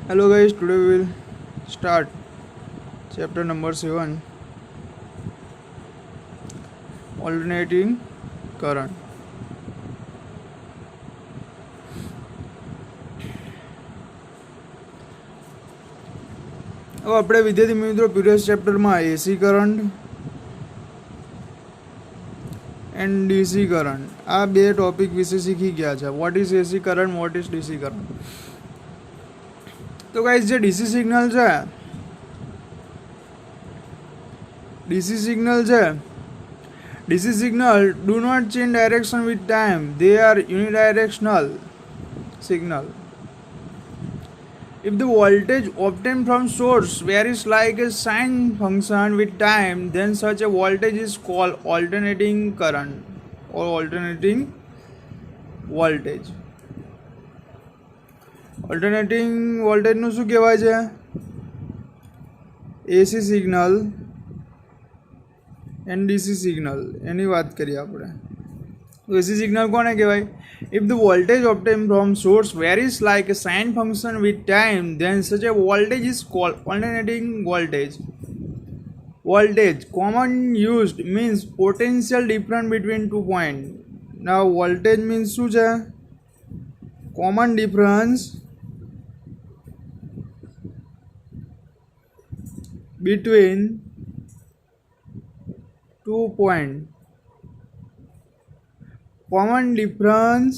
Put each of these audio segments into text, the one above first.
Hello guys, today we will start chapter number 7, alternating current. હવે આપણે વિદ્યાર્થી મિત્રો પ્રીવિયસ ચેપ્ટરમાં AC current and DC current આ બે ટોપિક વિશે શીખી ગયા છે. What is AC current, what is DC current. તો ગાઈસ જે ડીસી સિગ્નલ છે DC signal do not change direction with time. They are unidirectional signal. If the voltage obtained from source varies like a sine function with time, then such a voltage is called alternating current or alternating voltage. Alternating voltage નું શું કહેવાય છે? AC signal NDC signal any बात करिए આપણે. तो AC signal કોને કહેવાય? If the voltage obtained from source varies like a sine function with time, then such a voltage is called alternating voltage. Voltage common used means potential difference between 2 points. Now voltage means શું છે? common difference between 2 points. Common difference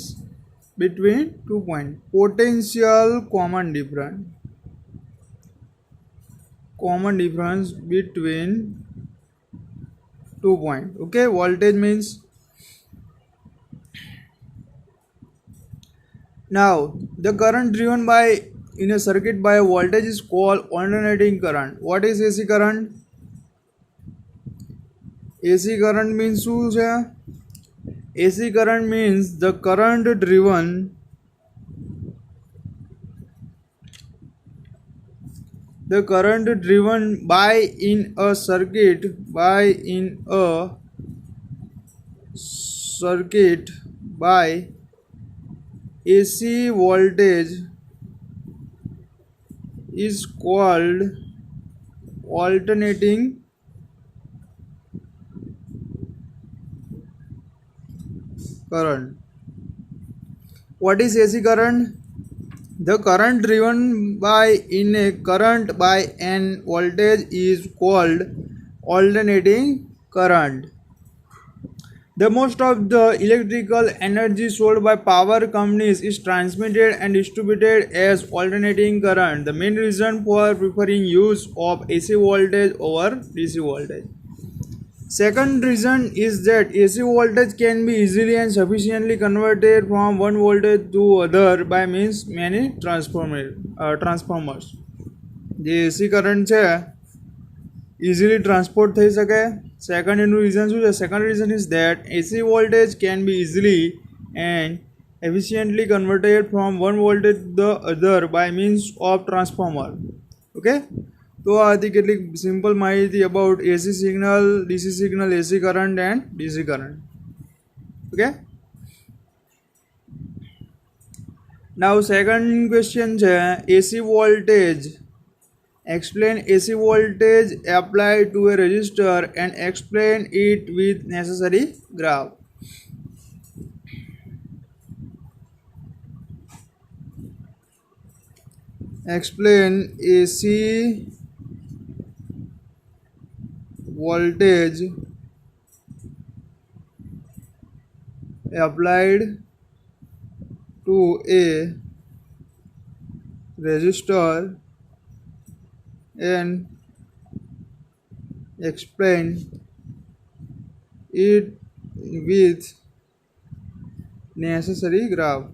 between 2 points. Potential common difference. Common difference between 2 points. Okay, voltage means. Now, the current driven by in a circuit by a voltage is called alternating current. What is AC current? AC current means શું છે? AC current means the current driven by in a circuit by AC voltage is called alternating current. What is AC current? The current driven by in a current by an voltage is called alternating current. The most of the electrical energy sold by power companies is transmitted and distributed as alternating current. The main reason for preferring use of AC voltage over DC voltage. Second reason is that AC voltage can be easily and sufficiently converted from one voltage to other by means many transformers. જે AC current છે easily transport થઈ શકે. Second એનું reason શું છે? Second reason is that AC voltage can be easily and efficiently converted from one voltage to the other by means of transformer. Okay. તો આ હતી કેટલીક સિમ્પલ માહિતી about AC signal, DC signal, AC current and DC current. Okay. Now second question છે AC voltage. Explain AC voltage applied to a resistor and explain it with necessary graph. Explain AC voltage applied to a resistor and explain it with necessary graph.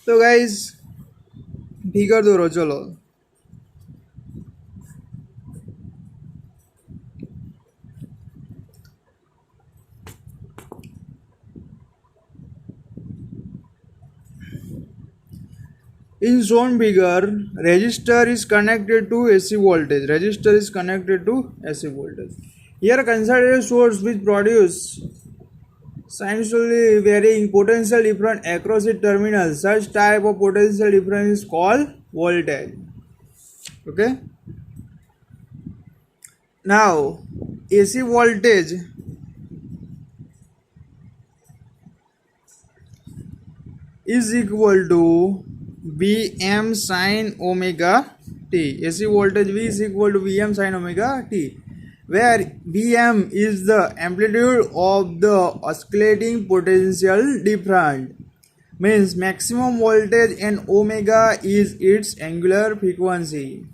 तो guys figure दौड़ो चलो. In shown figure, resistor is connected to AC voltage. Resistor is connected to AC voltage. Here consider a source which produce Sinusoidally varying potential difference across its terminals. Such type of potential difference is called voltage. Okay. Now, AC voltage is equal to Vm sin omega t. AC voltage V is equal to Vm sin omega t, where Vm is the amplitude of the oscillating potential difference, means maximum voltage, and omega is its angular frequency.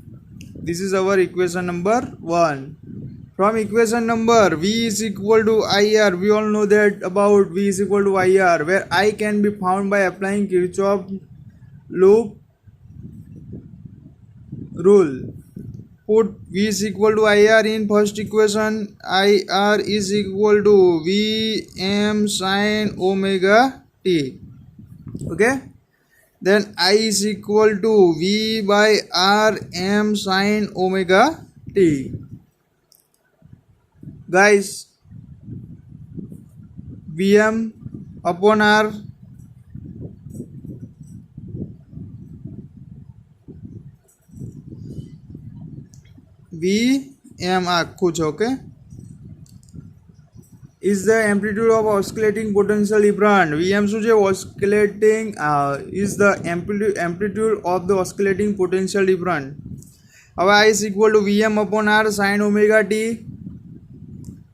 This is our equation number 1. From equation number V is equal to IR, we all know that about V is equal to IR, where I can be found by applying Kirchhoff loop rule. Put V is equal to IR in first equation. IR is equal to Vm sin omega t. Okay. Then I is equal to V by R m sin omega t. Guys, Vm upon R Vm આખું છે, okay, is the amplitude of oscillating potential difference. Vm શું છે? Oscillating is the amplitude of the oscillating potential difference. હવે I is equal to Vm upon R sin omega t,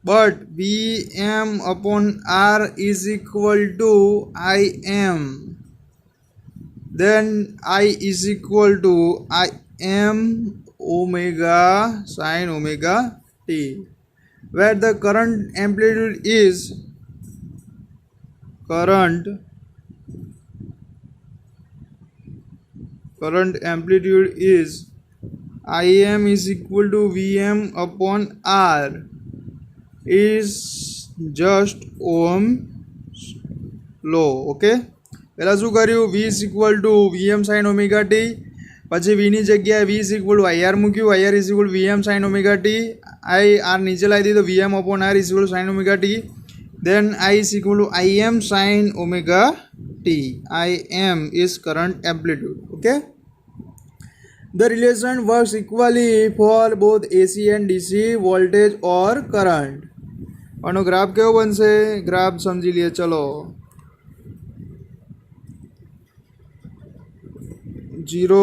but Vm upon R is equal to Im. Then I is equal to Im omega sin omega t, where the current amplitude is current amplitude is Im is equal to Vm upon R is just Ohm's law. Okay, પહેલા શું કર્યું? V is equal to Vm sin omega t, પછી V ની જગ્યાએ V is equal to IR મૂક્યું. IR is equal to Vm sin omega t. R નીચે લાવી દીધો, Vm upon R is equal to sin omega t. Then I is equal to Im sin omega t. Im is current amplitude. Okay. The relation works equally for both AC and DC voltage or current. આનો graph કેવો બનશે? Graph સમજી લઈએ. ચલો, 0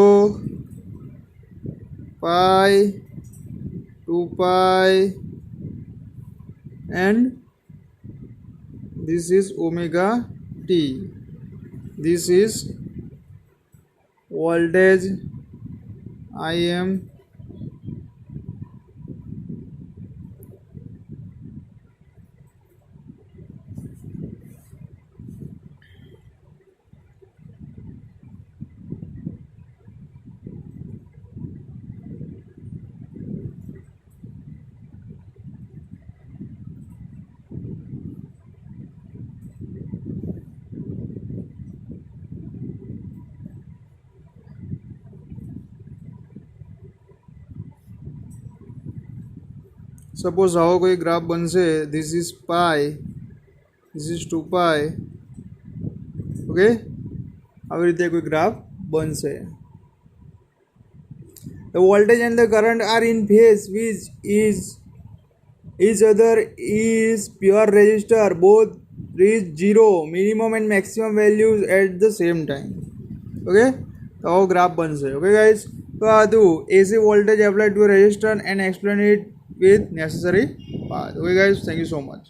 pi 2 pi and this is omega t. This is voltage Im suppose આવો કોઈ graph બનશે. This is pi, this is 2 pi. Okay, આવી રીતે કોઈ ગ્રાફ બનશે. The voltage and the current are in phase which is each other is pure resistor. Both reach 0 minimum and maximum values at the same time. Okay, તો આવો graph બનશે. Okay guys, તો આ હતું AC voltage applied to a resistor and explain it with necessary path. Okay guys, thank you so much.